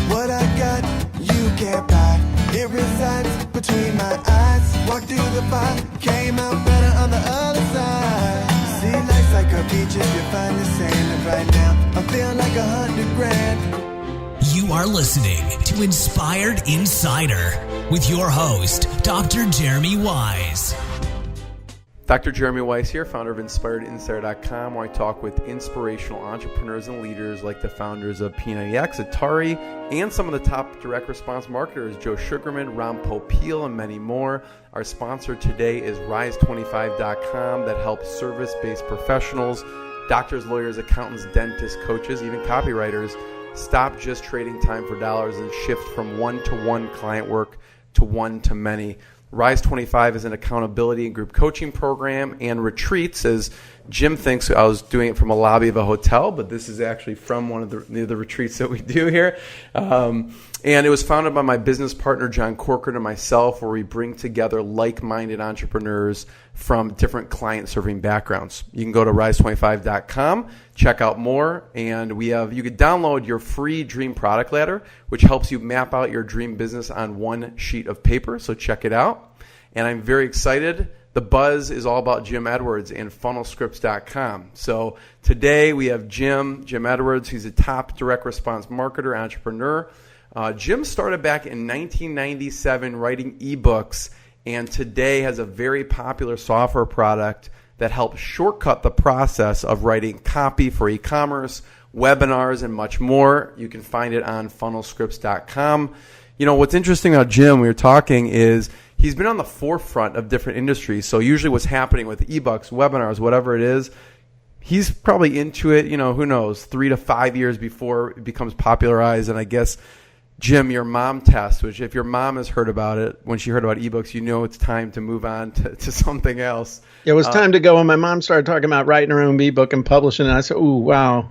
What I got, you can't buy. It resides between my eyes. Walked through the fire, came out better on the other side. See, life's like a beach if you find the sand. Right now, I feel like $100,000. You are listening to Inspired Insider with your host, Dr. Jeremy Wise. Dr. Jeremy Weiss here, founder of InspiredInsider.com, where I talk with inspirational entrepreneurs and leaders like the founders of P90X, Atari, and some of the top direct response marketers, Joe Sugarman, Ron Popeil, and many more. Our sponsor today is Rise25.com that helps service-based professionals, doctors, lawyers, accountants, dentists, coaches, even copywriters, stop just trading time for dollars and shift from one-to-one client work to one-to-many. Rise 25 is an accountability and group coaching program and retreats. As Jim thinks I was doing it from a lobby of a hotel, but this is actually from one of the retreats that we do here. And it was founded by my business partner, John Corcoran, and myself, where we bring together like-minded entrepreneurs from different client-serving backgrounds. You can go to rise25.com, check out more, and you could download your free dream product ladder, which helps you map out your dream business on one sheet of paper. So check it out. And I'm very excited. The buzz is all about Jim Edwards and funnelscripts.com. So today we have Jim Edwards. He's a top direct response marketer, entrepreneur. Jim started back in 1997 writing ebooks, and today has a very popular software product that helps shortcut the process of writing copy for e-commerce, webinars, and much more. You can find it on funnelscripts.com. You know, what's interesting about Jim, we were talking, is he's been on the forefront of different industries. So usually what's happening with ebooks, webinars, whatever it is, he's probably into it, who knows, 3 to 5 years before it becomes popularized. And I guess, Jim, your mom test, which if your mom has heard about it, when she heard about ebooks, it's time to move on to something else. It was time to go when my mom started talking about writing her own ebook and publishing it. I said, "Ooh, wow,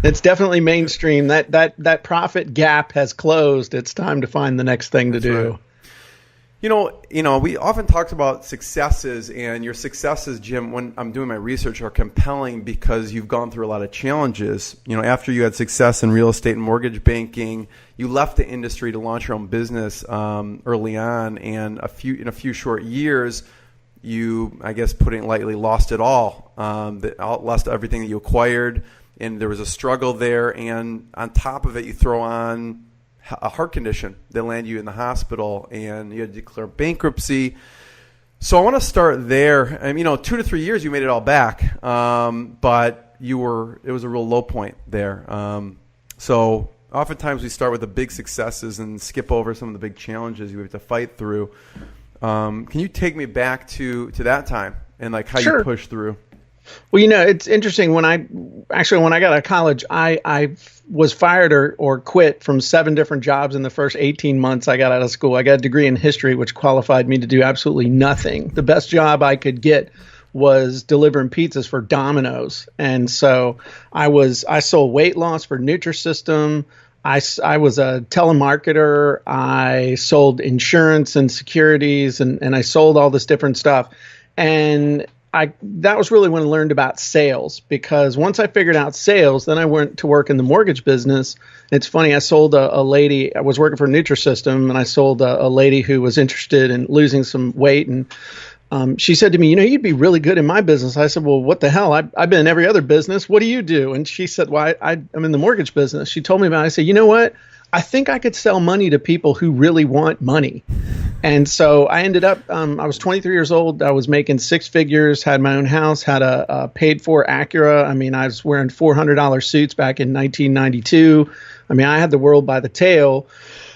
it's definitely mainstream. That profit gap has closed. It's time to find the next thing to do." Right. We often talk about successes, and your successes, Jim, when I'm doing my research, are compelling because you've gone through a lot of challenges. After you had success in real estate and mortgage banking, you left the industry to launch your own business early on, and in a few short years, you, I guess, putting it lightly, lost it all. Lost everything that you acquired, and there was a struggle there. And on top of it, you throw on a heart condition that landed you in the hospital, and you had to declare bankruptcy. So I want to start there. And 2 to 3 years, you made it all back, but it was a real low point there. So oftentimes we start with the big successes and skip over some of the big challenges you have to fight through. Can you take me back to that time and how Sure. you pushed through? Well, it's interesting. When I got out of college, I was fired or quit from 7 different jobs in the first 18 months I got out of school. I got a degree in history, which qualified me to do absolutely nothing. The best job I could get was delivering pizzas for Domino's. And so I sold weight loss for Nutrisystem. I was a telemarketer. I sold insurance and securities, and I sold all this different stuff. And that was really when I learned about sales, because once I figured out sales, then I went to work in the mortgage business. It's funny, I sold a lady, I was working for Nutrisystem, and I sold a lady who was interested in losing some weight. And she said to me, you'd be really good in my business. I said, well, what the hell? I've been in every other business. What do you do? And she said, well, I'm in the mortgage business. She told me about it. I said, you know what? I think I could sell money to people who really want money. And so I ended up, I was 23 years old. I was making 6 figures, had my own house, had a paid for Acura. I was wearing $400 suits back in 1992. I had the world by the tail.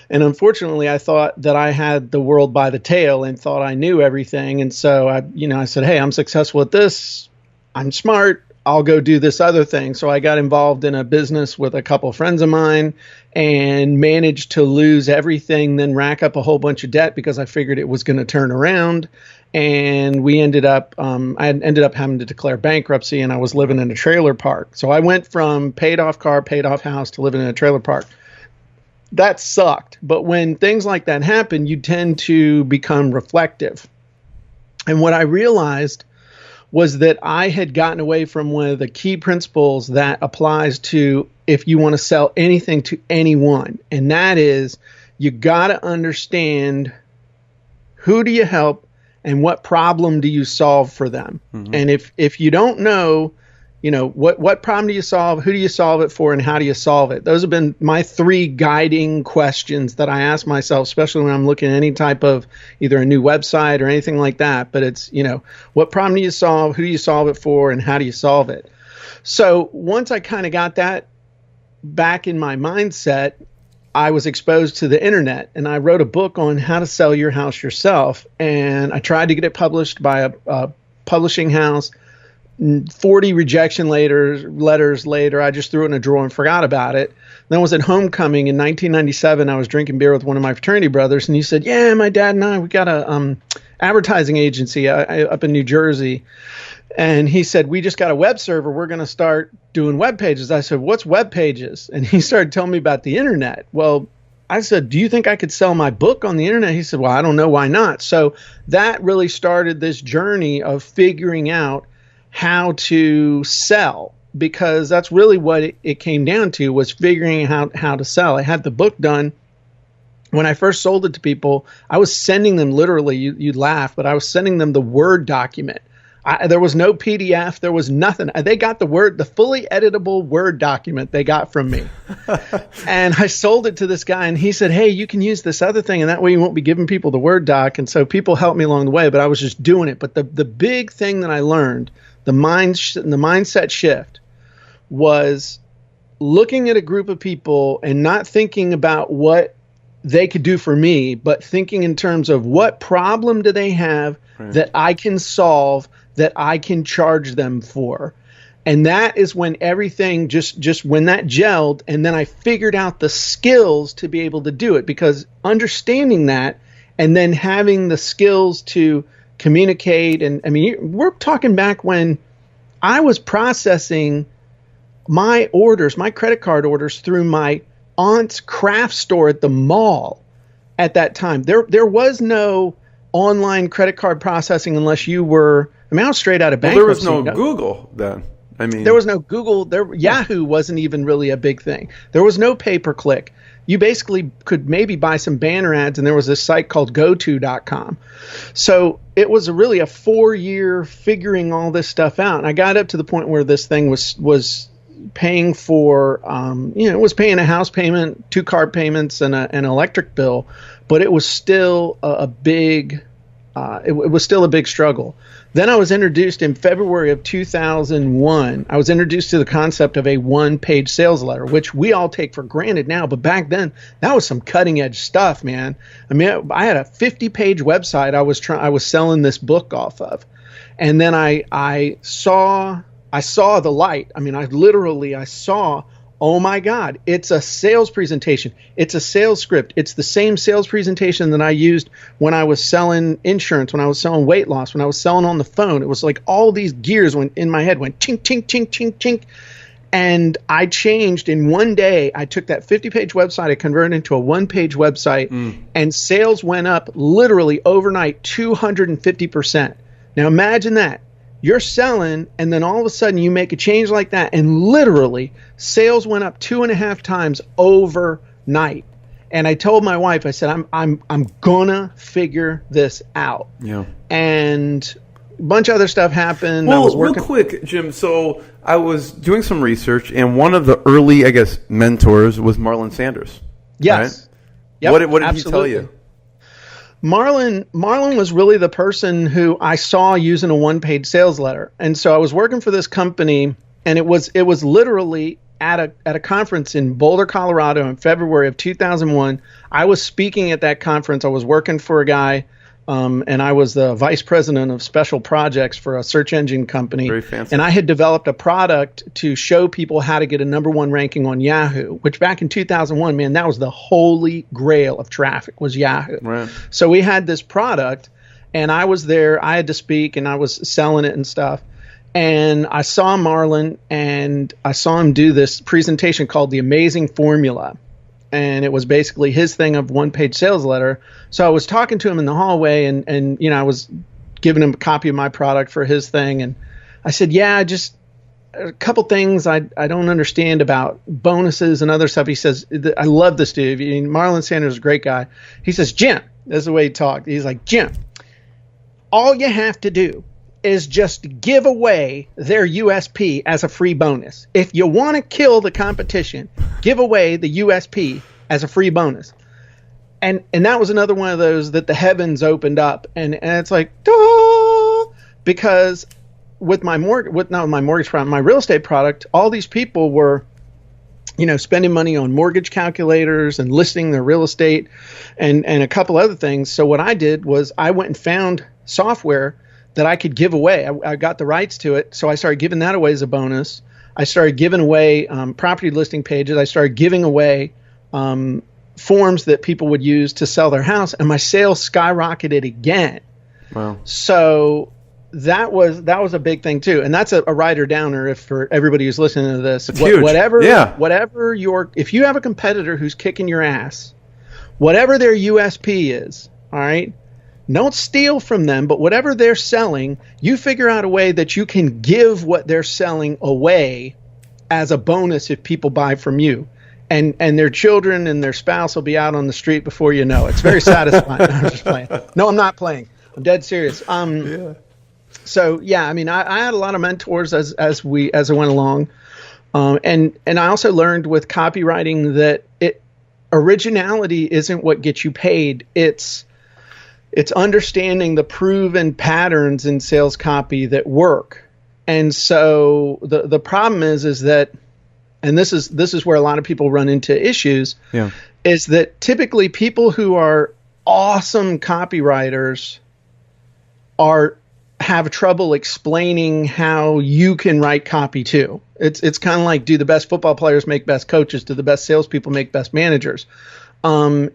And unfortunately, I thought that I had the world by the tail and thought I knew everything. And so I said, hey, I'm successful at this. I'm smart. I'll go do this other thing. So I got involved in a business with a couple of friends of mine and managed to lose everything, then rack up a whole bunch of debt because I figured it was going to turn around. And we ended up, I ended up having to declare bankruptcy, and I was living in a trailer park. So I went from paid off car, paid off house to living in a trailer park. That sucked. But when things like that happen, you tend to become reflective. And what I realized was that I had gotten away from one of the key principles that applies to if you want to sell anything to anyone. And that is, you got to understand who do you help and what problem do you solve for them. And if you don't know, what problem do you solve, who do you solve it for, and how do you solve it? Those have been my 3 guiding questions that I ask myself, especially when I'm looking at any type of either a new website or anything like that. But it's, what problem do you solve, who do you solve it for, and how do you solve it? So once I kind of got that back in my mindset, I was exposed to the internet, and I wrote a book on how to sell your house yourself. And I tried to get it published by a publishing house. 40 rejection letters later, I just threw it in a drawer and forgot about it. Then I was at homecoming in 1997. I was drinking beer with one of my fraternity brothers, and he said, "Yeah, my dad and I, we got a advertising agency up in New Jersey." And he said, "We just got a web server. We're going to start doing web pages." I said, "What's web pages?" And he started telling me about the internet. Well, I said, "Do you think I could sell my book on the internet?" He said, "Well, I don't know. Why not?" So that really started this journey of figuring out how to sell, because that's really what it came down to, was figuring out how to sell. I had the book done. When I first sold it to people, I was sending them literally, you'd laugh, but I was sending them the Word document. There was no PDF. There was nothing. They got the fully editable Word document they got from me. And I sold it to this guy, and he said, "Hey, you can use this other thing, and that way you won't be giving people the Word doc." And so people helped me along the way, but I was just doing it. But the big thing that I learned, the mindset shift, was looking at a group of people and not thinking about what they could do for me, but thinking in terms of what problem do they have that I can solve, that I can charge them for. And that is when everything just when that gelled, and then I figured out the skills to be able to do it, because understanding that and then having the skills to communicate. And I mean, we're talking back when I was processing my orders, my credit card orders, through my aunt's craft store at the mall at that time. There was no online credit card processing unless you were, I was straight out of bankruptcy. There was no Google then. There was no Google. Yahoo wasn't even really a big thing. There was no pay-per-click. You basically could maybe buy some banner ads, and there was this site called goto.com. So it was really a 4-year figuring all this stuff out. And I got up to the point where this thing was paying for, it was paying a house payment, 2 car payments, and an electric bill, but it was still a big struggle. Then I was introduced in February of 2001. I was introduced to the concept of a 1-page sales letter, which we all take for granted now. But back then, that was some cutting edge stuff, man. I had a 50-page website I was selling this book off of. And then I saw the light. I saw, oh my God, it's a sales presentation. It's a sales script. It's the same sales presentation that I used when I was selling insurance, when I was selling weight loss, when I was selling on the phone. It was like all these gears in my head went chink, chink, chink, chink, chink. And I changed in one day. I took that 50-page website, I converted it into a 1-page website, and sales went up literally overnight 250%. Now imagine that. You're selling, and then all of a sudden you make a change like that, and literally sales went up 2.5 times overnight. And I told my wife, I said, I'm gonna figure this out. Yeah. And a bunch of other stuff happened. Well, real quick, Jim. So I was doing some research, and one of the early, mentors was Marlon Sanders. Yes. Right? Yep, what did he tell you? Marlon was really the person who I saw using a 1-page sales letter. And so I was working for this company, and it was literally at a conference in Boulder, Colorado in February of 2001. I was speaking at that conference. I was working for a guy, and I was the vice president of special projects for a search engine company. Very fancy. And I had developed a product to show people how to get a #1 ranking on Yahoo, which back in 2001, man, that was the holy grail of traffic, was Yahoo. Right. So we had this product, and I was there. I had to speak, and I was selling it and stuff. And I saw Marlon, and I saw him do this presentation called The Amazing Formula. And it was basically his thing of 1-page sales letter. So I was talking to him in the hallway, and I was giving him a copy of my product for his thing. And I said, yeah, just a couple things I don't understand about bonuses and other stuff. He says, I love this dude. Marlon Sanders is a great guy. He says, Jim, that's the way he talked. He's like, Jim, all you have to do is just give away their USP as a free bonus. If you want to kill the competition, give away the USP as a free bonus. And that was another one of those that the heavens opened up. And it's like, duh! Because with my mortgage product, my real estate product, all these people were, spending money on mortgage calculators and listing their real estate and a couple other things. So what I did was I went and found software that I could give away. I got the rights to it. So I started giving that away as a bonus. I started giving away property listing pages. I started giving away forms that people would use to sell their house, and my sales skyrocketed again. Wow. So that was a big thing too. And that's a writer downer for everybody who's listening to this. It's huge. If you have a competitor who's kicking your ass, whatever their USP is, all right, don't steal from them, but whatever they're selling, you figure out a way that you can give what they're selling away as a bonus if people buy from you. And their children and their spouse will be out on the street before you know it. It's very satisfying. No, I'm just playing. No, I'm not playing. I'm dead serious. Yeah. So yeah, I mean, I had a lot of mentors as I went along, and I also learned with copywriting that originality isn't what gets you paid. It's understanding the proven patterns in sales copy that work. And so the problem is that, and this is where a lot of people run into issues, is that typically people who are awesome copywriters have trouble explaining how you can write copy too. It's kind of like, do the best football players make best coaches? Do the best salespeople make best managers? And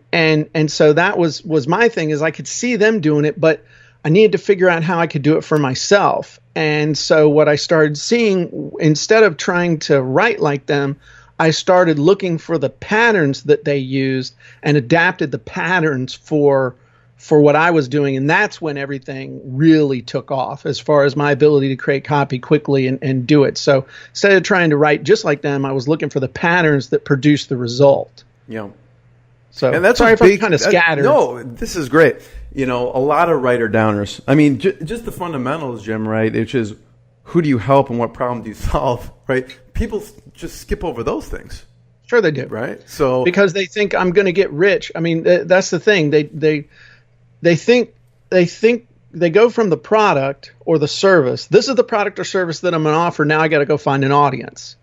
so that was my thing, is I could see them doing it, but I needed to figure out how I could do it for myself. And so what I started seeing, instead of trying to write like them, I started looking for the patterns that they used and adapted the patterns for what I was doing. And that's when everything really took off as far as my ability to create copy quickly and do it. So instead of trying to write just like them, I was looking for the patterns that produced the result. Yeah. So and that's sorry if I'm kind of scattered. No, this is great. A lot of writer downers. I mean, just the fundamentals, Jim, right? Which is, who do you help and what problem do you solve, right? People just skip over those things. Sure they do. Right? So because they think I'm going to get rich. I mean, that's the thing. They think they go from the product or the service. This is the product or service that I'm going to offer. Now I got to go find an audience.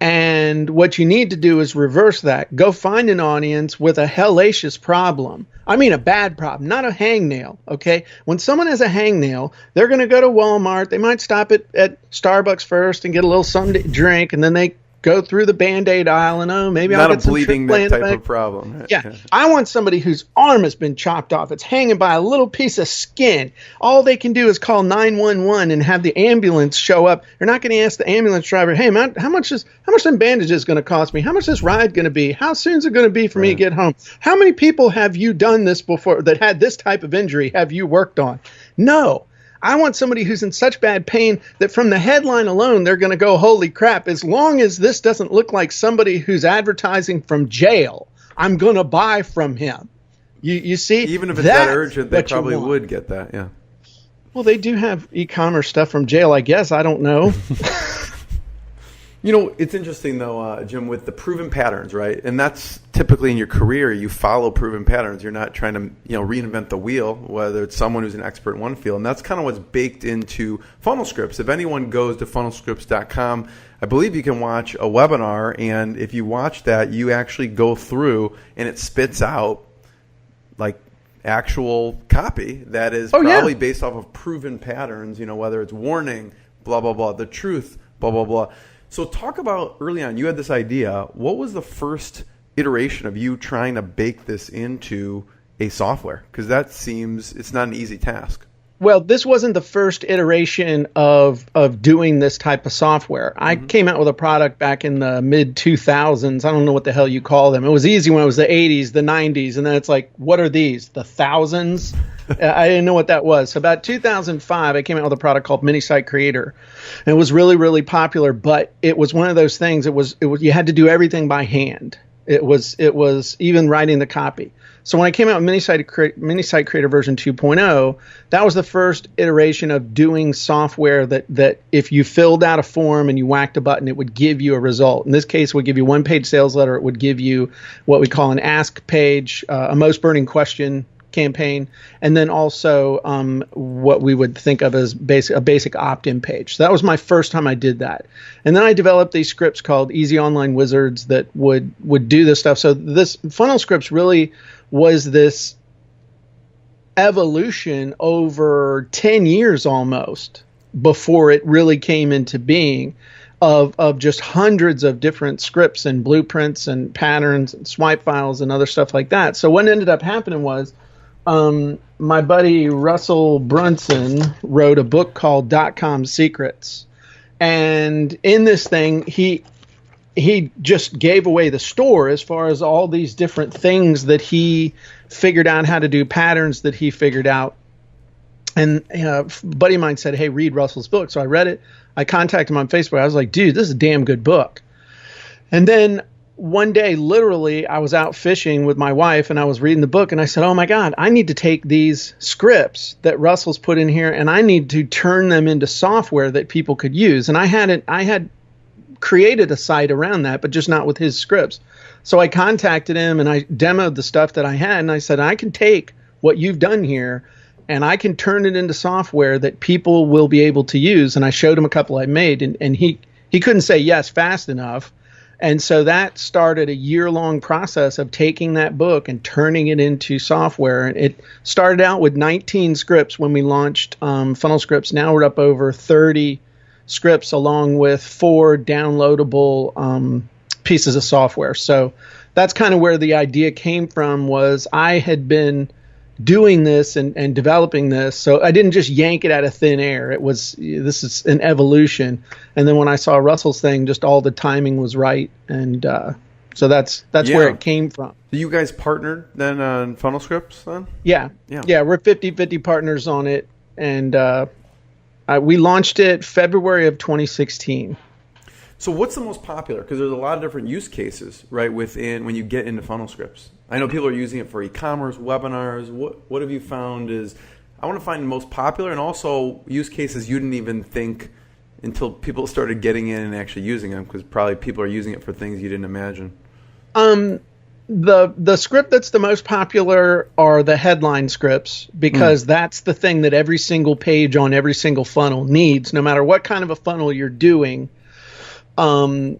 And what you need to do is reverse that. Go find an audience with a hellacious problem. I mean a bad problem, not a hangnail, okay? When someone has a hangnail, they're going to go to Walmart. They might stop at Starbucks first and get a little something to drink, and then they go through the Band-Aid aisle and, maybe I'll get some bleeding trick type of problem. Yeah. I want somebody whose arm has been chopped off. It's hanging by a little piece of skin. All they can do is call 911 and have the ambulance show up. They're not going to ask the ambulance driver, hey, man, how much them bandages going to cost me? How much this ride going to be? How soon is it going to be for me to get home? How many people have you done this before that had this type of injury have you worked on? No. I want somebody who's in such bad pain that from the headline alone, they're going to go, holy crap, as long as this doesn't look like somebody who's advertising from jail, I'm going to buy from him. You see? Even if it's that urgent, they probably would get that, yeah. Well, they do have e-commerce stuff from jail, I guess. I don't know. It's interesting, though, Jim, with the proven patterns, right? And that's typically in your career, you follow proven patterns. You're not trying to, reinvent the wheel, whether it's someone who's an expert in one field. And that's kind of what's baked into funnel scripts. If anyone goes to funnelscripts.com, I believe you can watch a webinar. And if you watch that, you actually go through and it spits out like actual copy that is probably based off of proven patterns, whether it's warning, blah, blah, blah, the truth, blah, blah, blah. So talk about early on, you had this idea. What was the first iteration of you trying to bake this into a software? Because that seems, it's not an easy task. Well, this wasn't the first iteration of doing this type of software. I came out with a product back in the mid 2000s. I don't know what the hell you call them. It was easy when it was the 80s, the 90s, and then it's like, what are these? The thousands? I didn't know what that was. So about 2005, I came out with a product called Mini Site Creator, and it was really, really popular. But it was one of those things. It was you had to do everything by hand. It was even writing the copy. So when I came out with Mini Site Creator version 2.0, that was the first iteration of doing software that if you filled out a form and you whacked a button, it would give you a result. In this case, it would give you one-page sales letter. It would give you what we call an ask page, a most burning question campaign, and then also what we would think of as a basic opt-in page. So that was my first time I did that. And then I developed these scripts called Easy Online Wizards that would do this stuff. So this funnel scripts really was this evolution over 10 years almost before it really came into being of just hundreds of different scripts and blueprints and patterns and swipe files and other stuff like that. So what ended up happening was my buddy Russell Brunson wrote a book called .com Secrets. And in this thing, he just gave away the store as far as all these different things that he figured out how to do, patterns that he figured out. And a buddy of mine said, hey, read Russell's book. So I read it. I contacted him on Facebook. I was like, dude, this is a damn good book. And then one day, literally, I was out fishing with my wife and I was reading the book and I said, oh my God, I need to take these scripts that Russell's put in here and I need to turn them into software that people could use. And I had created a site around that, but just not with his scripts. So I contacted him and I demoed the stuff that I had and I said, I can take what you've done here and I can turn it into software that people will be able to use. And I showed him a couple I made and he couldn't say yes fast enough. And so that started a year-long process of taking that book and turning it into software. And it started out with 19 scripts when we launched Funnel Scripts. Now we're up over 30 scripts along with 4 downloadable pieces of software. So that's kind of where the idea came from. Was I had been doing this and developing this, so I didn't just yank it out of thin air. This is an evolution. And then when I saw Russell's thing, just all the timing was right, and so that's where it came from. So you guys partnered then on Funnel Scripts then? Yeah. We're 50-50 partners on it, and we launched it February of 2016. So what's the most popular? Because there's a lot of different use cases, right, within when you get into Funnel Scripts. I know people are using it for e-commerce, webinars. What have you found is, I want to find the most popular and also use cases you didn't even think until people started getting in and actually using them, because probably people are using it for things you didn't imagine. The script that's the most popular are the headline scripts, because that's the thing that every single page on every single funnel needs, no matter what kind of a funnel you're doing. You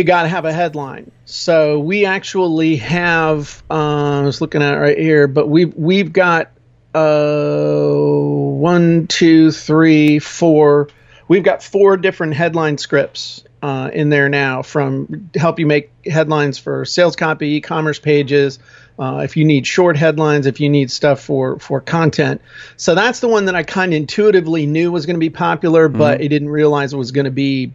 got to have a headline. So we actually have, I was looking at it right here, but we've got 1, 2, 3, 4. We've got 4 different headline scripts in there now, from help you make headlines for sales copy, e-commerce pages, if you need short headlines, if you need stuff for content. So that's the one that I kind of intuitively knew was going to be popular, but I didn't realize it was going to be,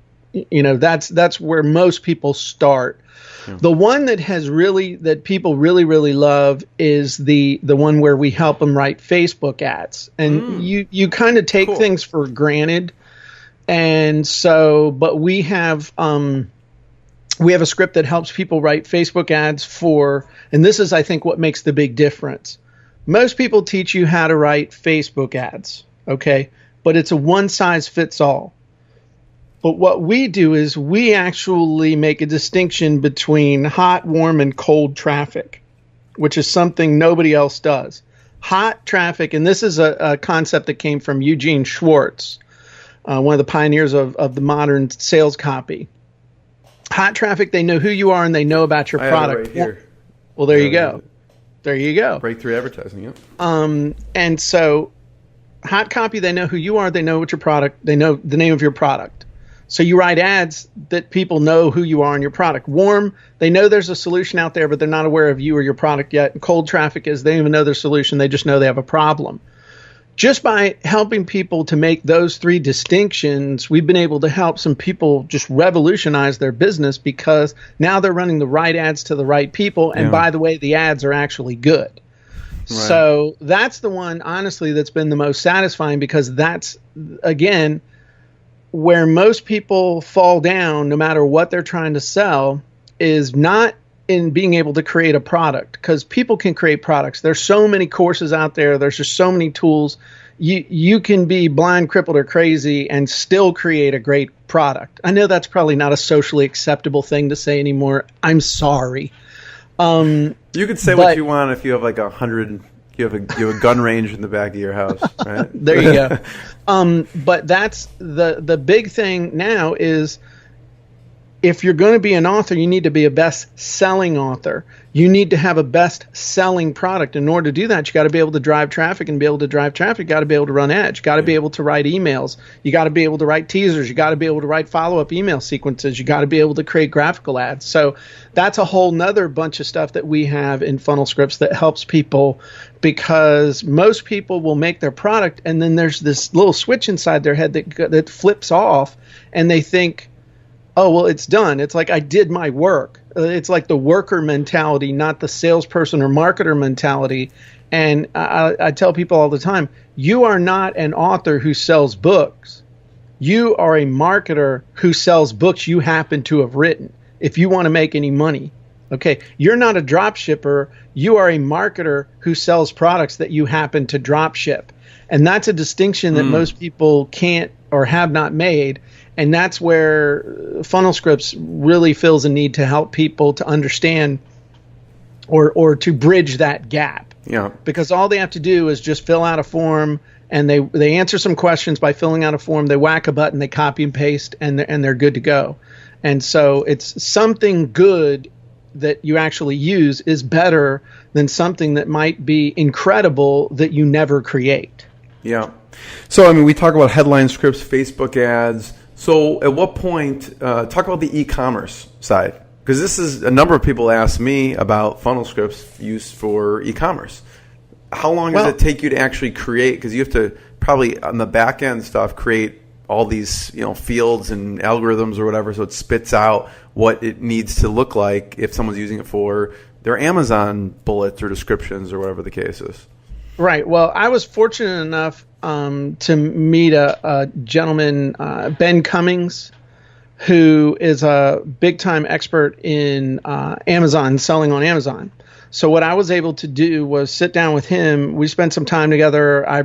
that's where most people start. Yeah. The one that people really, really love is the one where we help them write Facebook ads. And you kind of take things for granted. And so, but we have a script that helps people write Facebook ads and this is, I think, what makes the big difference. Most people teach you how to write Facebook ads, okay? But it's a one size fits all. But what we do is we actually make a distinction between hot, warm, and cold traffic, which is something nobody else does. Hot traffic, and this is a concept that came from Eugene Schwartz, one of the pioneers of the modern sales copy. Hot traffic, they know who you are and they know about your product. Have it right here. Well, there you go. There you go. Breakthrough advertising, yep. And so hot copy, they know who you are, they know what your product, they know the name of your product. So you write ads that people know who you are and your product. Warm, they know there's a solution out there, but they're not aware of you or your product yet. And cold traffic is they don't even know their solution. They just know they have a problem. just by helping people to make those three distinctions, we've been able to help some people just revolutionize their business, because now they're running the right ads to the right people. And by the way, the ads are actually good. Right. So that's the one, honestly, that's been the most satisfying, because that's, again, where most people fall down, no matter what they're trying to sell, is not in being able to create a product, because people can create products. There's so many courses out there. There's just so many tools. You can be blind, crippled, or crazy and still create a great product. I know that's probably not a socially acceptable thing to say anymore. I'm sorry. You could say what you want if you have like 100. You have a gun range in the back of your house, right? There you go. But that's the big thing now is, if you're going to be an author, you need to be a best-selling author. You need to have a best-selling product. In order to do that, you got to be able to drive traffic, and be able to drive traffic, you got to be able to run ads. You got to be able to write emails. You got to be able to write teasers. You got to be able to write follow-up email sequences. You got to be able to create graphical ads. So that's a whole nother bunch of stuff that we have in Funnel Scripts that helps people, because most people will make their product, and then there's this little switch inside their head that flips off, and they think, oh, well, it's done. It's like, I did my work. It's like the worker mentality, not the salesperson or marketer mentality. And I tell people all the time, you are not an author who sells books. You are a marketer who sells books you happen to have written, if you want to make any money. Okay, you're not a drop shipper. You are a marketer who sells products that you happen to drop ship. And that's a distinction that most people can't or have not made. And that's where Funnel Scripts really feels a need to help people to understand or to bridge that gap. Yeah. Because all they have to do is just fill out a form, and they answer some questions by filling out a form. They whack a button, they copy and paste, and they're good to go. And so it's something good that you actually use is better than something that might be incredible that you never create. Yeah. So, I mean, we talk about headline scripts, Facebook ads. So at what point, talk about the e-commerce side, because this is a number of people ask me about Funnel Scripts used for e-commerce. How long does it take you to actually create? Because you have to probably on the back end stuff create all these fields and algorithms or whatever, so it spits out what it needs to look like if someone's using it for their Amazon bullets or descriptions or whatever the case is. Right. Well, I was fortunate enough to meet a gentleman, Ben Cummings, who is a big-time expert in Amazon, selling on Amazon. So what I was able to do was sit down with him. We spent some time together. I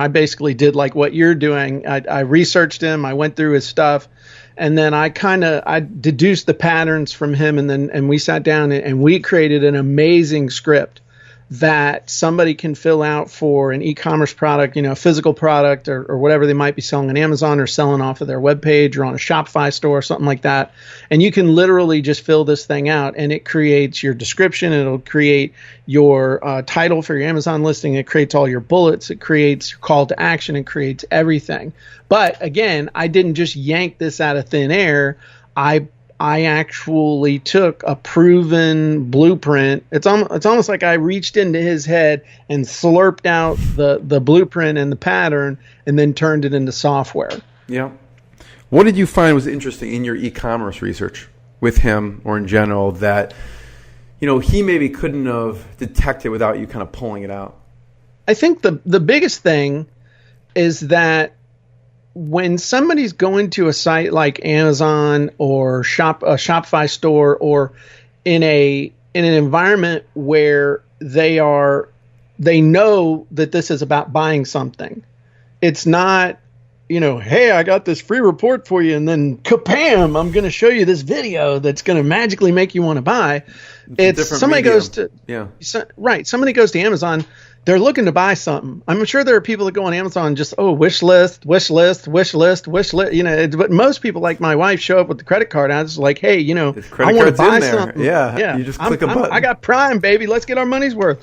basically did like what you're doing. I researched him. I went through his stuff, and then I deduced the patterns from him, and we sat down and we created an amazing script that somebody can fill out for an e-commerce product, a physical product or whatever they might be selling on Amazon or selling off of their webpage or on a Shopify store or something like that. And you can literally just fill this thing out, and it creates your description. It'll create your title for your Amazon listing. It creates all your bullets. It creates your call to action. It creates everything. But again, I didn't just yank this out of thin air. I actually took a proven blueprint. It's almost like I reached into his head and slurped out the blueprint and the pattern, and then turned it into software. Yeah. What did you find was interesting in your e-commerce research with him, or in general, that he maybe couldn't have detected without you kind of pulling it out? I think the biggest thing is that when somebody's going to a site like Amazon or a Shopify store, or in an environment where they know that this is about buying something, it's not, hey, I got this free report for you, and then kabam, I'm going to show you this video that's going to magically make you want to buy. It's somebody medium. Somebody goes to Amazon. They're looking to buy something. I'm sure there are people that go on Amazon and just, wish list. But most people, like my wife, show up with the credit card. I was like, hey, I want to buy something. Yeah. You just click a button. I got Prime, baby. Let's get our money's worth.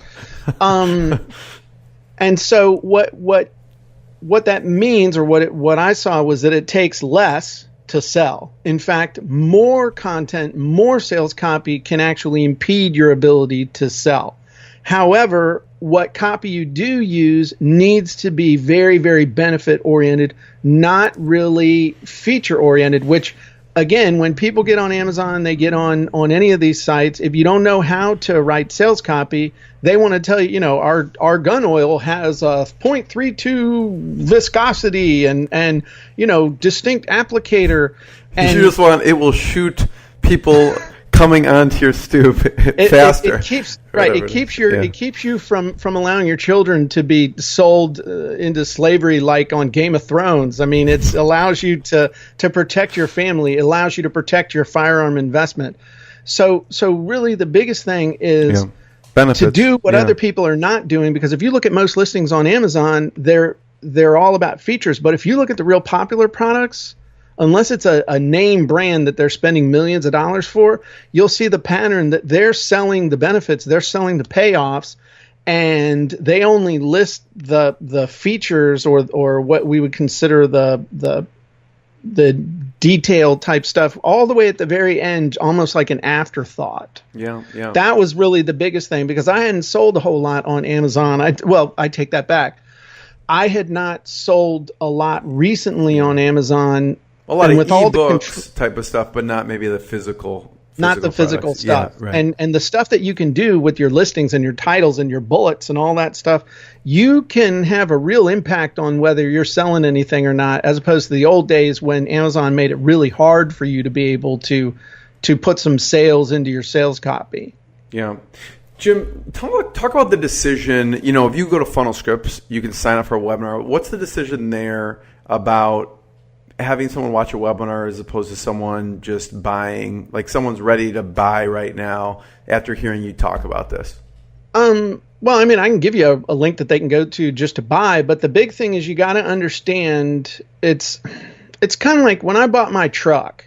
And so what that means, or what I saw, was that it takes less to sell. In fact, more content, more sales copy can actually impede your ability to sell. However, what copy you do use needs to be very, very benefit oriented, not really feature oriented, which again, when people get on Amazon, they get on any of these sites, if you don't know how to write sales copy, they want to tell you, our gun oil has a 0.32 viscosity and distinct applicator. And you just want, it will shoot people coming onto your stoop faster. It keeps you from allowing your children to be sold into slavery like on Game of Thrones. I mean, it allows you to protect your family. It allows you to protect your firearm investment. So really the biggest thing is to do what other people are not doing, because if you look at most listings on Amazon, they're all about features. But if you look at the real popular products, unless it's a name brand that they're spending millions of dollars for, you'll see the pattern that they're selling the benefits, they're selling the payoffs, and they only list the features or what we would consider the detailed type stuff all the way at the very end, almost like an afterthought. Yeah. That was really the biggest thing, because I hadn't sold a whole lot on Amazon. I take that back. I had not sold a lot recently on Amazon. A lot of ebooks type of stuff, but not maybe the physical not the physical products. stuff. Yeah, right. And the stuff that you can do with your listings and your titles and your bullets and all that stuff, you can have a real impact on whether you're selling anything or not, as opposed to the old days when Amazon made it really hard for you to be able to put some sales into your sales copy. Yeah. Jim, talk about the decision. If you go to Funnel Scripts, you can sign up for a webinar. What's the decision there about having someone watch a webinar as opposed to someone just buying, like someone's ready to buy right now after hearing you talk about this? Well, I mean, I can give you a link that they can go to just to buy, but the big thing is you got to understand it's kind of like when I bought my truck.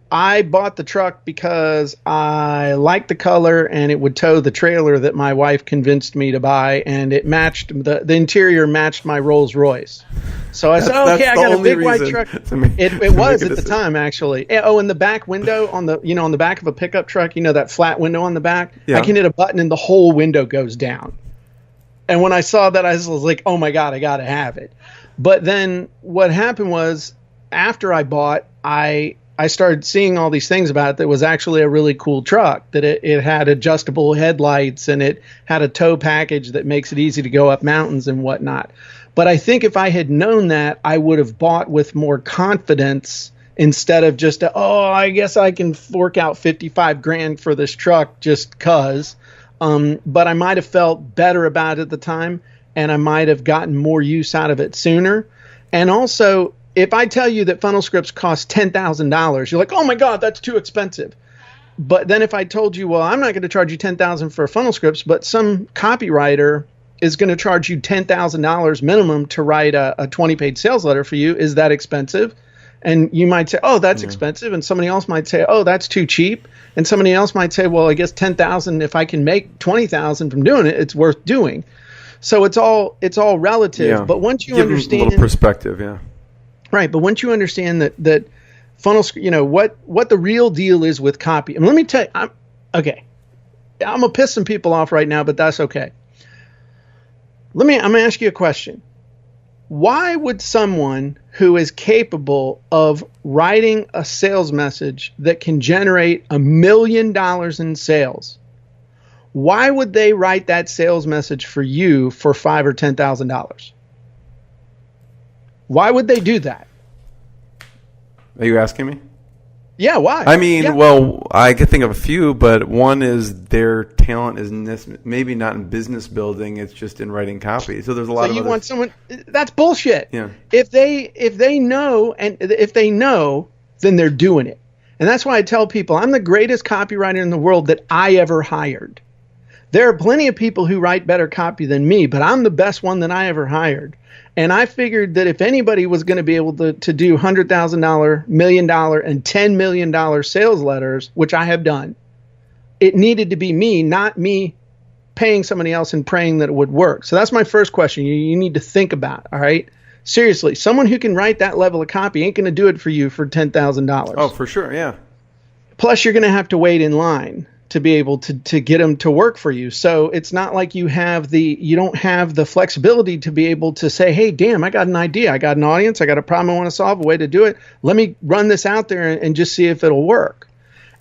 I bought the truck because I liked the color and it would tow the trailer that my wife convinced me to buy, and it matched the interior matched my Rolls Royce. So I said, okay, I got a big white truck. It was at the time, actually. Oh, and the back window on the back of a pickup truck, that flat window on the back, I can hit a button and the whole window goes down. And when I saw that, I was like, oh my God, I got to have it. But then what happened was, after I bought, I started seeing all these things about it that was actually a really cool truck, that it had adjustable headlights and it had a tow package that makes it easy to go up mountains and whatnot. But I think if I had known that, I would have bought with more confidence instead of just, I guess I can fork out $55,000 for this truck just cause. But I might have felt better about it at the time, and I might have gotten more use out of it sooner. And also, if I tell you that Funnel Scripts cost $10,000, you're like, oh my God, that's too expensive. But then if I told you, well, I'm not going to charge you $10,000 for Funnel Scripts, but some copywriter is going to charge you $10,000 minimum to write a 20-page sales letter for you, is that expensive? And you might say, oh, that's expensive. And somebody else might say, oh, that's too cheap. And somebody else might say, well, I guess $10,000, if I can make $20,000 from doing it, it's worth doing. So it's all relative. Yeah. But once you understand, a little perspective, yeah. Right, but once you understand that funnel, what the real deal is with copy. And let me tell you, I'm gonna piss some people off right now, but that's okay. I'm gonna ask you a question. Why would someone who is capable of writing a sales message that can generate $1 million in sales, why would they write that sales message for you for $5,000 or $10,000? Why would they do that? Are you asking me? Yeah, why? I mean, well, I could think of a few, but one is their talent is maybe not in business building; it's just in writing copy. So there's a lot of. So you want someone? That's bullshit. Yeah. If they know, then they're doing it, and that's why I tell people I'm the greatest copywriter in the world that I ever hired. There are plenty of people who write better copy than me, but I'm the best one that I ever hired. And I figured that if anybody was going to be able to do $100,000, $1 million, and $10 million sales letters, which I have done, it needed to be me, not me paying somebody else and praying that it would work. So that's my first question you need to think about, all right? Seriously, someone who can write that level of copy ain't going to do it for you for $10,000. Oh, for sure, yeah. Plus, you're going to have to wait in line. to be able to get them to work for you. So it's not like you don't have the flexibility to be able to say, hey, damn, I got an idea. I got an audience. I got a problem I want to solve, a way to do it. Let me run this out there and just see if it'll work.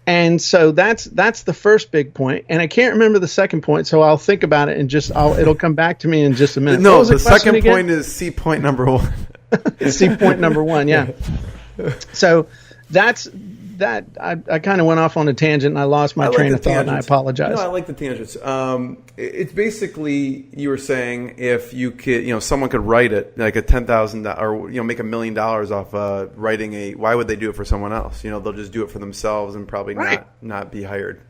And so that's the first big point. And I can't remember the second point, so I'll think about it and it'll come back to me in just a minute. No, the second point is C point number one. C point number one, yeah. So that's that. I kind of went off on a tangent and I lost my train of thought, and I apologize. No, I like the tangents. It's basically, you were saying, if you could, someone could write it like a $10,000 or make $1 million off writing why would they do it for someone else? They'll just do it for themselves and probably not be hired.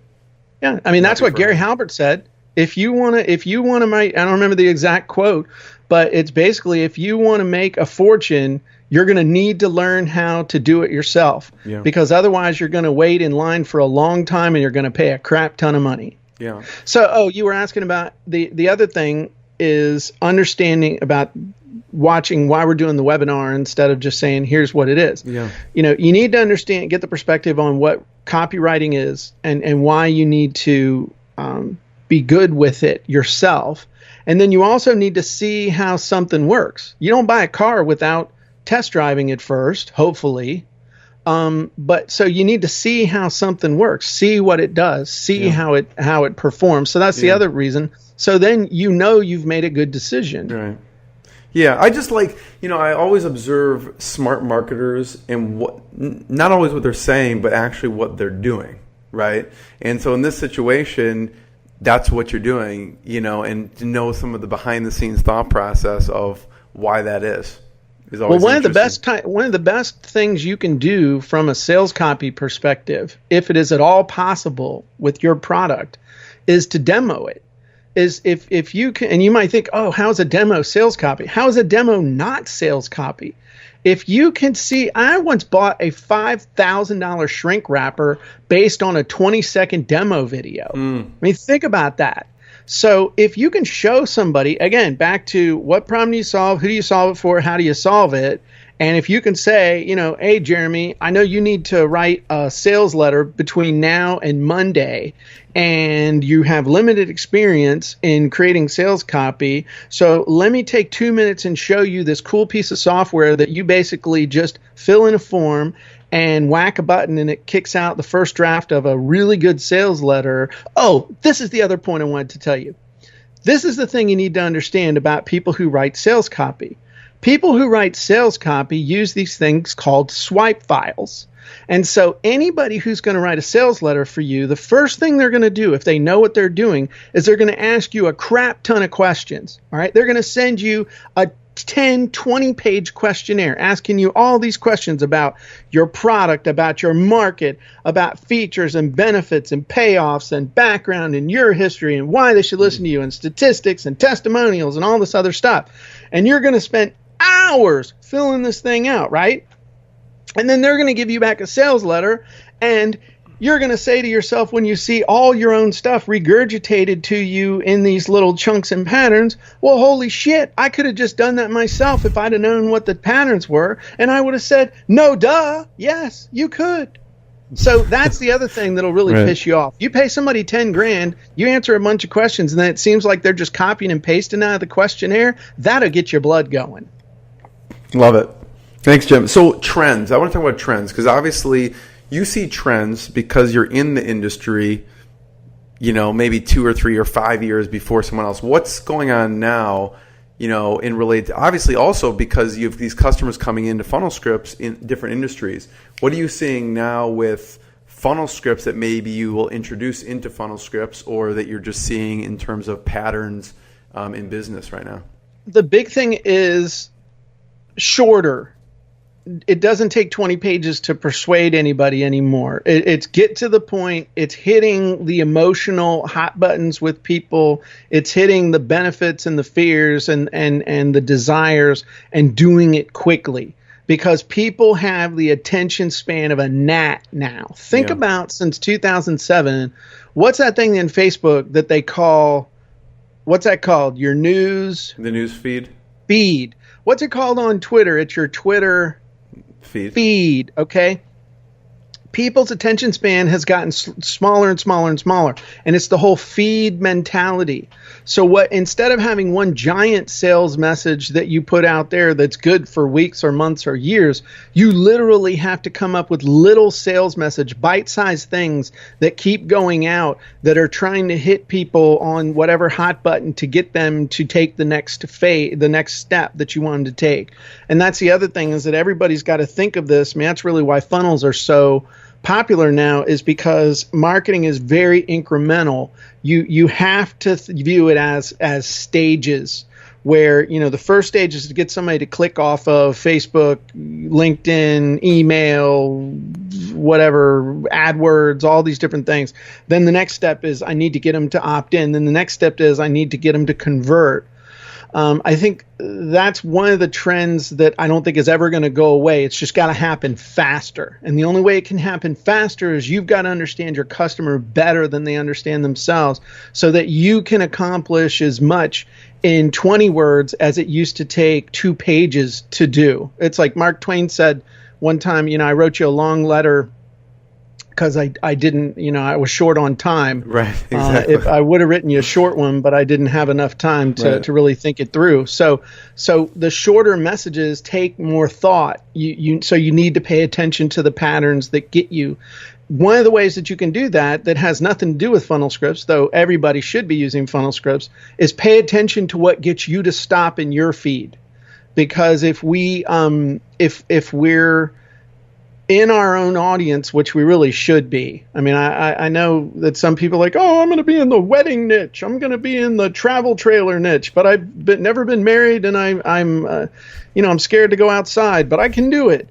Yeah, I mean that's what Gary Halbert said. If you want to make, I don't remember the exact quote, but it's basically, if you want to make a fortune, you're going to need to learn how to do it yourself, because otherwise you're going to wait in line for a long time and you're going to pay a crap ton of money. Yeah. So, you were asking about the other thing is understanding about watching why we're doing the webinar instead of just saying, here's what it is. Yeah. You need to get the perspective on what copywriting is and why you need to be good with it yourself. And then you also need to see how something works. You don't buy a car without test driving it first, hopefully. But so you need to see how something works, see what it does, see how it performs. So that's the other reason. So then you've made a good decision. Right. Yeah, I just I always observe smart marketers and not always what they're saying, but actually what they're doing, right? And so in this situation, that's what you're doing, and to know some of the behind the scenes thought process of why that is. Well, one of the best things you can do from a sales copy perspective, if it is at all possible with your product, is to demo it. Is if you can, and you might think, oh, how's a demo sales copy? How is a demo not sales copy? If you can see, I once bought a $5,000 shrink wrapper based on a 20-second demo video. I mean, think about that. So if you can show somebody, again, back to what problem do you solve, who do you solve it for, how do you solve it, and if you can say, hey, Jeremy, I know you need to write a sales letter between now and Monday, and you have limited experience in creating sales copy, so let me take 2 minutes and show you this cool piece of software that you basically just fill in a form and whack a button and it kicks out the first draft of a really good sales letter. Oh, this is the other point I wanted to tell you. This is the thing you need to understand about people who write sales copy. People who write sales copy use these things called swipe files. And so anybody who's going to write a sales letter for you, the first thing they're going to do, if they know what they're doing, is they're going to ask you a crap ton of questions. All right. They're going to send you a 10, 20-page questionnaire asking you all these questions about your product, about your market, about features and benefits and payoffs and background and your history and why they should listen to you and statistics and testimonials and all this other stuff. And you're going to spend hours filling this thing out, right? And then they're going to give you back a sales letter, and you're going to say to yourself when you see all your own stuff regurgitated to you in these little chunks and patterns, well, holy shit, I could have just done that myself if I'd have known what the patterns were. And I would have said, no, duh. Yes, you could. So that's the other thing that'll really piss you off. You pay somebody $10,000, you answer a bunch of questions, and then it seems like they're just copying and pasting out of the questionnaire. That'll get your blood going. Love it. Thanks, Jim. So trends. I want to talk about trends because obviously you see trends because you're in the industry, maybe 2 or 3 or 5 years before someone else. What's going on now, in related to, obviously also because you have these customers coming into funnel scripts in different industries. What are you seeing now with funnel scripts that maybe you will introduce into funnel scripts or that you're just seeing in terms of patterns in business right now? The big thing is shorter. It doesn't take 20 pages to persuade anybody anymore. It's get to the point. It's hitting the emotional hot buttons with people. It's hitting the benefits and the fears and the desires and doing it quickly because people have the attention span of a gnat now. Think about since 2007, what's that thing in Facebook that they call, what's that called? Your news? The news feed? Feed. What's it called on Twitter? It's your Twitter feed, okay? people's attention span has gotten smaller and smaller and smaller. And it's the whole feed mentality. So instead of having one giant sales message that you put out there that's good for weeks or months or years, you literally have to come up with little sales message, bite-sized things that keep going out that are trying to hit people on whatever hot button to get them to take the next step that you want them to take. And that's the other thing, is that everybody's got to think of this. I mean, that's really why funnels are so popular now, is because marketing is very incremental. You have to view it as stages, where, the first stage is to get somebody to click off of Facebook, LinkedIn, email, whatever, AdWords, all these different things. Then the next step is I need to get them to opt in. Then the next step is I need to get them to convert. I think that's one of the trends that I don't think is ever going to go away. It's just got to happen faster. And the only way it can happen faster is you've got to understand your customer better than they understand themselves, so that you can accomplish as much in 20 words as it used to take 2 pages to do. It's like Mark Twain said one time, I wrote you a long letter because I didn't, I was short on time. Right, exactly. If I would have written you a short one, but I didn't have enough time to really think it through. So the shorter messages take more thought. So you need to pay attention to the patterns that get you. One of the ways that you can do that has nothing to do with funnel scripts, though everybody should be using funnel scripts, is pay attention to what gets you to stop in your feed. Because if we're in our own audience, which we really should be. I mean, I know that some people are like, oh, I'm going to be in the wedding niche. I'm going to be in the travel trailer niche, but I've never been married, and I'm scared to go outside, but I can do it.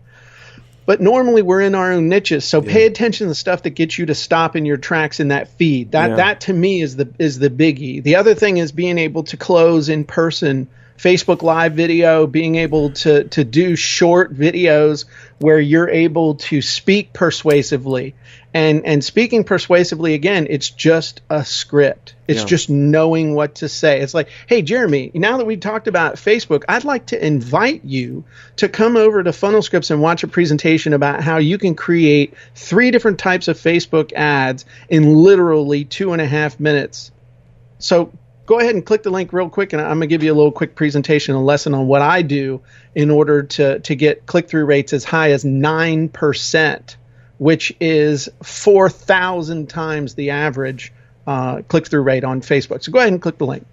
But normally we're in our own niches. So pay attention to the stuff that gets you to stop in your tracks in that feed. That to me is the biggie. The other thing is being able to close in person, Facebook Live video, being able to do short videos where you're able to speak persuasively. And speaking persuasively, again, it's just a script. It's just knowing what to say. It's like, hey, Jeremy, now that we've talked about Facebook, I'd like to invite you to come over to Funnel Scripts and watch a presentation about how you can create 3 different types of Facebook ads in literally 2.5 minutes. So go ahead and click the link real quick, and I'm going to give you a little quick presentation, a lesson on what I do in order to get click-through rates as high as 9%, which is 4,000 times the average click-through rate on Facebook. So go ahead and click the link.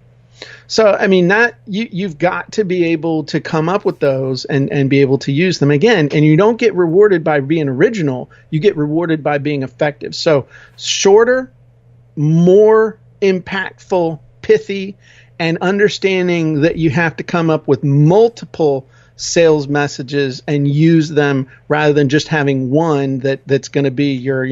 So, I mean, that you've got to be able to come up with those and be able to use them again. And you don't get rewarded by being original. You get rewarded by being effective. So shorter, more impactful, pithy, and understanding that you have to come up with multiple sales messages and use them rather than just having one that's going to be your,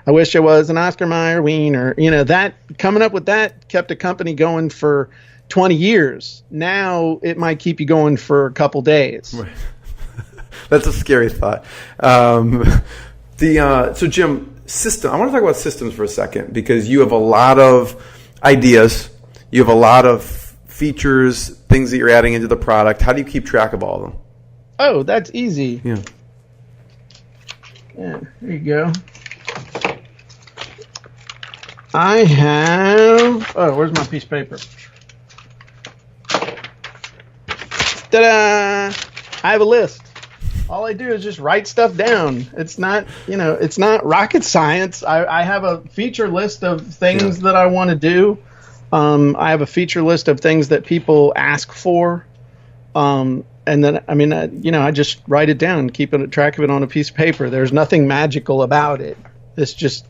I wish I was an Oscar Mayer wiener, that coming up with that kept a company going for 20 years. Now it might keep you going for a couple days. Right. That's a scary thought. So Jim, I want to talk about systems for a second, because you have a lot of ideas. You have a lot of features, things that you're adding into the product. How do you keep track of all of them? Oh, that's easy. Yeah, there you go. I have... Oh, where's my piece of paper? Ta-da! I have a list. All I do is just write stuff down. It's not, it's not rocket science. I have a feature list of things that I want to do. I have a feature list of things that people ask for. And then, I just write it down, keep a track of it on a piece of paper. There's nothing magical about it. It's just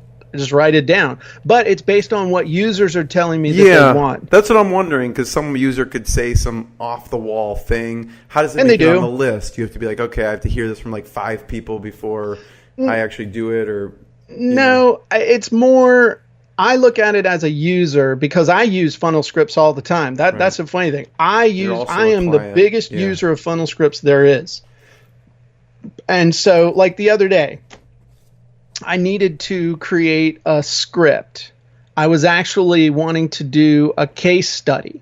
write it down. But it's based on what users are telling me that they want. That's what I'm wondering, because some user could say some off-the-wall thing. How does it make it on the list? You have to be like, okay, I have to hear this from like 5 people before I actually do it, or... No, it's more... I look at it as a user, because I use funnel scripts all the time. That's the funny thing. I am the biggest user of funnel scripts there is. And so, like the other day, I needed to create a script. I was actually wanting to do a case study.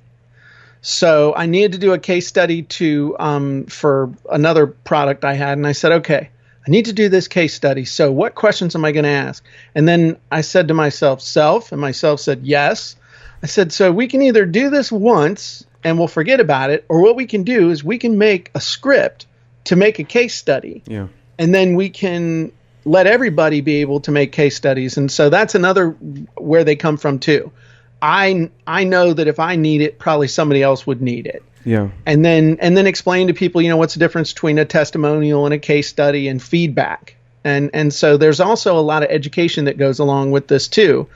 So I needed to do a case study for another product I had, and I said, okay, I need to do this case study. So what questions am I going to ask? And then I said to myself, self, and myself said, yes. I said, so we can either do this once and we'll forget about it, or what we can do is we can make a script to make a case study. Yeah. And then we can let everybody be able to make case studies. And so that's another where they come from too. I know that if I need it, probably somebody else would need it. Yeah. And then explain to people, what's the difference between a testimonial and a case study and feedback. And so there's also a lot of education that goes along with this too,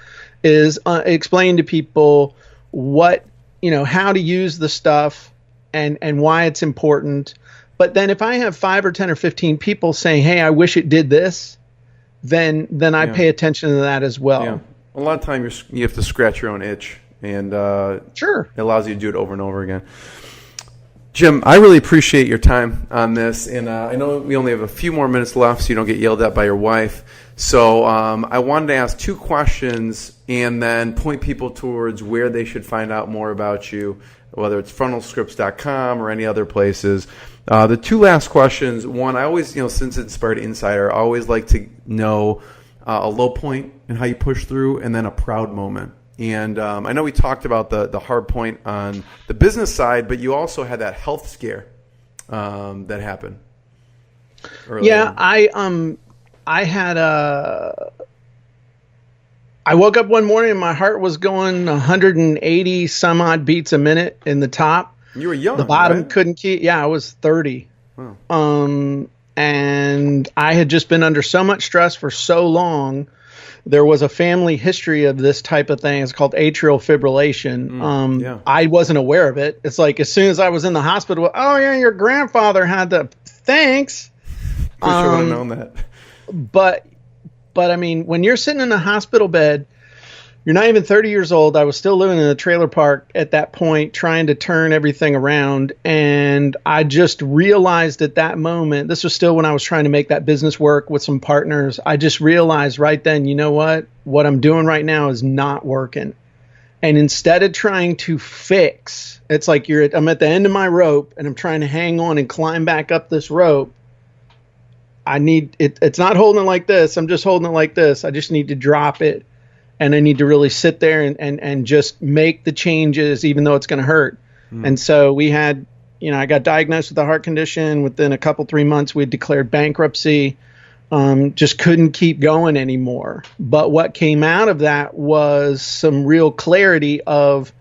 is explain to people what, how to use the stuff and why it's important. But then if I have 5 or 10 or 15 people saying, hey, I wish it did this, then I pay attention to that as well. Yeah. A lot of time you have to scratch your own itch, and sure, it allows you to do it over and over again. Jim, I really appreciate your time on this, and I know we only have a few more minutes left so you don't get yelled at by your wife. So I wanted to ask 2 questions and then point people towards where they should find out more about you, whether it's funnelscripts.com or any other places. The 2 last questions, one, I always, since Inspired Insider, I always like to know a low point and how you push through, and then a proud moment. And I know we talked about the hard point on the business side, but you also had that health scare that happened earlier. Yeah, I woke up one morning and my heart was going 180 some odd beats a minute in the top. You were young. The bottom right? couldn't keep. Yeah, I was 30. Oh. And I had just been under so much stress for so long. There was a family history of this type of thing. It's called atrial fibrillation. I wasn't aware of it. It's like as soon as I was in the hospital, oh yeah, your grandfather had the. Thanks. I wish I would have known that. But I mean, when you're sitting in a hospital bed, you're not even 30 years old. I was still living in a trailer park at that point, trying to turn everything around. And I just realized at that moment, this was still when I was trying to make that business work with some partners. I just realized right then, you know what I'm doing right now is not working. And instead of trying to fix, it's like I'm at the end of my rope and I'm trying to hang on and climb back up this rope. I need it. It's not holding it like this. I'm just holding it like this. I just need to drop it. And I need to really sit there and just make the changes, even though it's going to hurt. And so we had, I got diagnosed with a heart condition. Within a couple, 3 months, we declared bankruptcy. Just couldn't keep going anymore. But what came out of that was some real clarity of,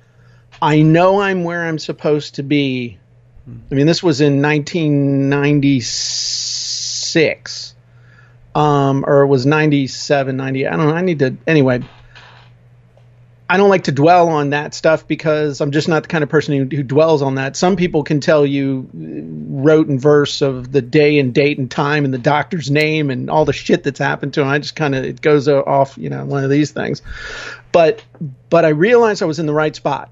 I know I'm where I'm supposed to be. I mean, this was in 1996. Or it was 97, 90. I don't know. I need to, anyway. I don't like to dwell on that stuff because I'm just not the kind of person who dwells on that. Some people can tell you rote and verse of the day and date and time and the doctor's name and all the shit that's happened to them. I just it goes off, one of these things. But I realized I was in the right spot.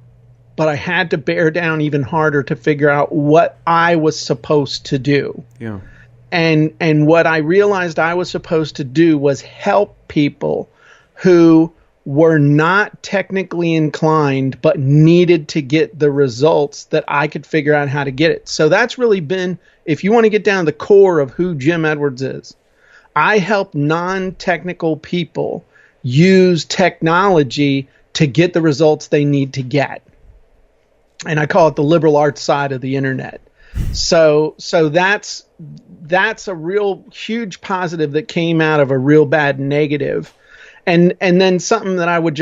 But I had to bear down even harder to figure out what I was supposed to do. Yeah. And what I realized I was supposed to do was help people who were not technically inclined but needed to get the results that I could figure out how to get it. So that's really been, if you want to get down to the core of who Jim Edwards is, I help non-technical people use technology to get the results they need to get. And I call it the liberal arts side of the internet. So that's a real huge positive that came out of a real bad negative. And then something that I would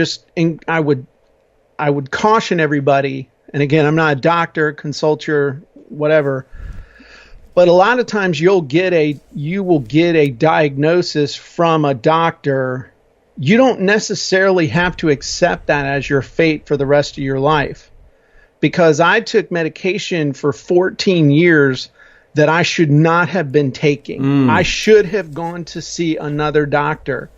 caution everybody, and again, I'm not a doctor, consultant, whatever, but a lot of times you will get a diagnosis from a doctor. You don't necessarily have to accept that as your fate for the rest of your life. Because I took medication for 14 years that I should not have been taking. I should have gone to see another doctor.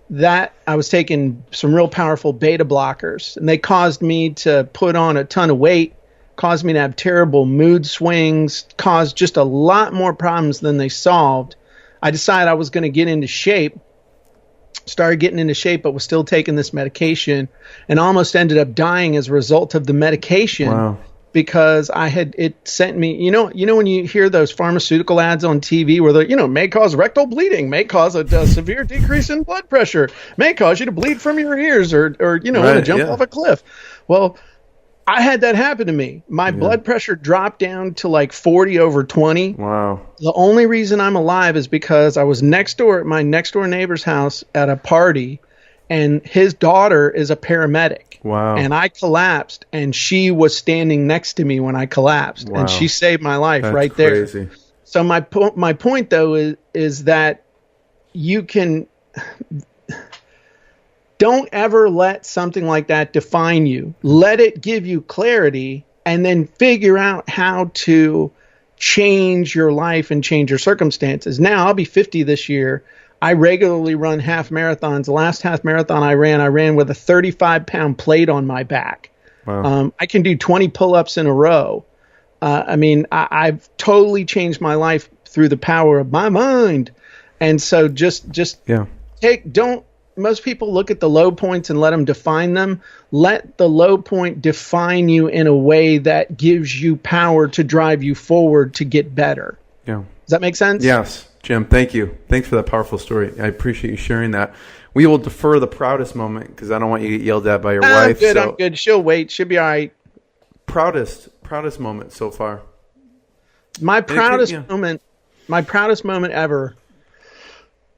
That I was taking some real powerful beta blockers, and they caused me to put on a ton of weight, caused me to have terrible mood swings, caused just a lot more problems than they solved. I decided I was going to get into shape, started getting into shape, but was still taking this medication and almost ended up dying as a result of the medication. Wow. because it sent me, when you hear those pharmaceutical ads on TV where they're, may cause rectal bleeding, may cause a severe decrease in blood pressure, may cause you to bleed from your ears or want to jump off a cliff. Well, I had that happen to me. My blood pressure dropped down to like 40/20. Wow. The only reason I'm alive is because I was next door at my next door neighbor's house at a party, and his daughter is a paramedic. Wow. And I collapsed, and she was standing next to me when I collapsed. Wow. And she saved my life. That's right crazy. there. So my point, though, is that you can... Don't ever let something like that define you. Let it give you clarity, and then figure out how to change your life and change your circumstances. Now, I'll be 50 this year. I regularly run half marathons. The last half marathon I ran with a 35-pound plate on my back. Wow. I can do 20 pull-ups in a row. I've totally changed my life through the power of my mind. And so most people look at the low points and let them define them. Let the low point define you in a way that gives you power to drive you forward to get better. Yeah. Does that make sense? Yes. Jim, thank you. Thanks for that powerful story. I appreciate you sharing that. We will defer the proudest moment because I don't want you to get yelled at by your wife. I'm good. She'll wait. She'll be all right. Proudest moment so far. My proudest moment ever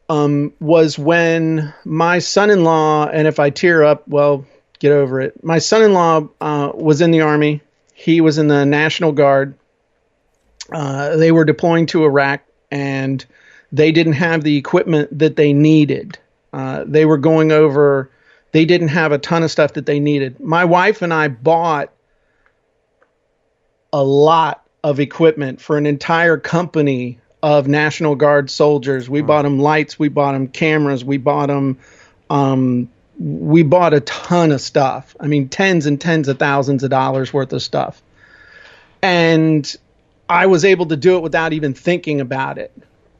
was when my son-in-law, and if I tear up, well, get over it. My son-in-law was in the Army. He was in the National Guard. They were deploying to Iraq, and they didn't have the equipment that they needed. They were going over, they didn't have a ton of stuff that they needed. My wife and I bought a lot of equipment for an entire company of National Guard soldiers. We bought them lights, we bought them cameras, we bought them, we bought a ton of stuff. I mean, tens and tens of thousands of dollars worth of stuff. And I was able to do it without even thinking about it.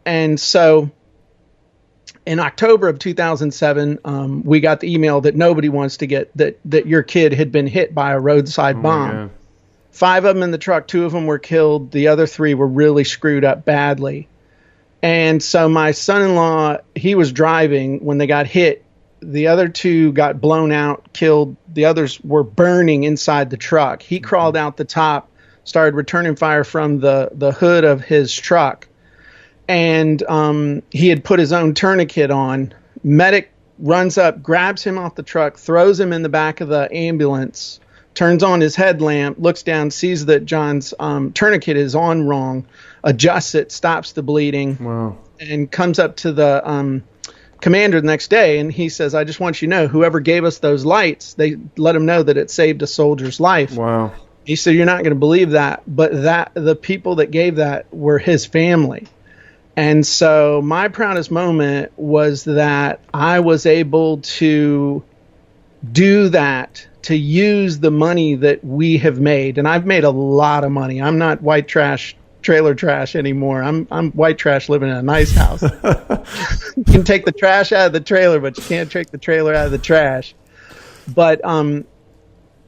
And so in October of 2007, we got the email that nobody wants to get, that your kid had been hit by a roadside bomb. 5 of them in the truck, 2 of them were killed. The other 3 were really screwed up badly. And so my son-in-law, he was driving when they got hit. The other 2 got blown out, killed. The others were burning inside the truck. He crawled out the top, started returning fire from the hood of his truck. And he had put his own tourniquet on. Medic runs up, grabs him off the truck, throws him in the back of the ambulance, turns on his headlamp, looks down, sees that John's tourniquet is on wrong, adjusts it, stops the bleeding, and comes up to the commander the next day, and he says, I just want you to know, whoever gave us those lights, they let him know that it saved a soldier's life. Wow. He said, you're not going to believe that, but the people that gave that were his family. And so my proudest moment was that I was able to do that, to use the money that we have made. And I've made a lot of money. I'm not white trash, trailer trash anymore. I'm white trash living in a nice house. You can take the trash out of the trailer, but you can't take the trailer out of the trash. But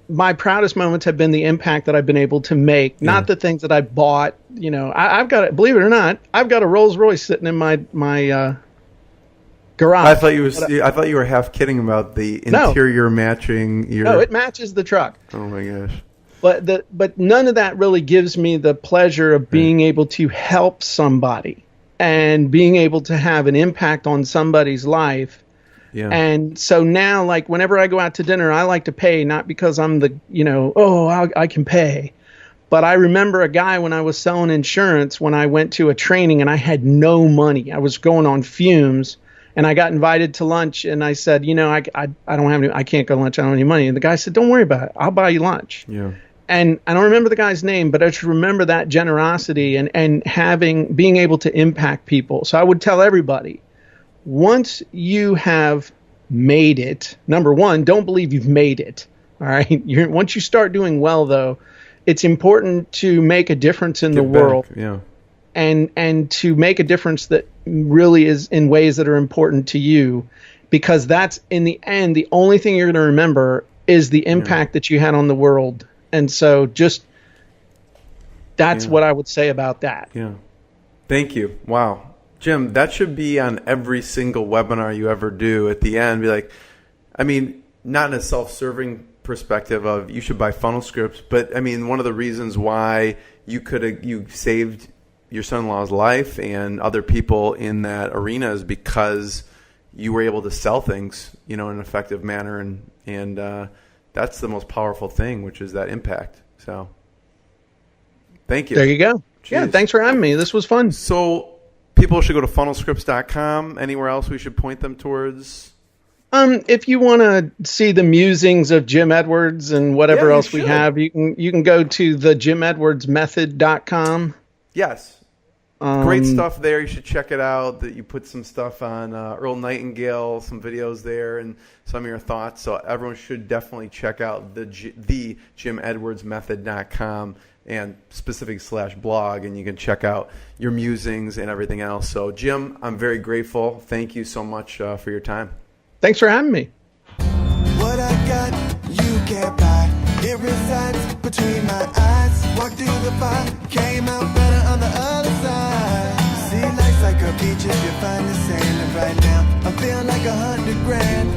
my proudest moments have been the impact that I've been able to make, not the things that I bought. I've got, believe it or not, I've got a Rolls Royce sitting in my garage. I thought you were half kidding about the interior matching your... No, it matches the truck. Oh my gosh. But none of that really gives me the pleasure of being able to help somebody and being able to have an impact on somebody's life. Yeah. And so now, like, whenever I go out to dinner, I like to pay, not because I'm the, I can pay. But I remember a guy when I was selling insurance, when I went to a training and I had no money. I was going on fumes, and I got invited to lunch, and I said, I don't have any, I can't go to lunch, I don't have any money. And the guy said, don't worry about it, I'll buy you lunch. Yeah. And I don't remember the guy's name, but I just remember that generosity and being able to impact people. So I would tell everybody, once you have made it, number one, don't believe you've made it. All right. Once you start doing well, though, it's important to make a difference in the world. Yeah. And to make a difference that really is in ways that are important to you, because that's, in the end, the only thing you're going to remember is the impact that you had on the world. And so just That's what I would say about that. Yeah. Thank you. Wow. Jim, that should be on every single webinar you ever do. At the end, be like, I mean, not in a self-serving perspective of you should buy funnel scripts, but I mean, one of the reasons why you saved your son-in-law's life and other people in that arena is because you were able to sell things, in an effective manner, and that's the most powerful thing, which is that impact. So, thank you. There you go. Jeez. Yeah, thanks for having me. This was fun. So, people should go to funnelscripts.com. Anywhere else we should point them towards? If you want to see the musings of Jim Edwards and whatever else we have, you can go to thejimedwardsmethod.com. Yes. Great stuff there. You should check it out. That you put some stuff on Earl Nightingale, some videos there, and some of your thoughts. So everyone should definitely check out the jimedwardsmethod.com and specific/blog, and you can check out your musings and everything else. So Jim, I'm very grateful. Thank you so much for your time. Thanks for having me. What I got, you can't buy. It resides between my eyes. Walked through the fire, came out better on the other side. See, life's like a beach if you find the sailing right now. I'm feeling like $100 grand.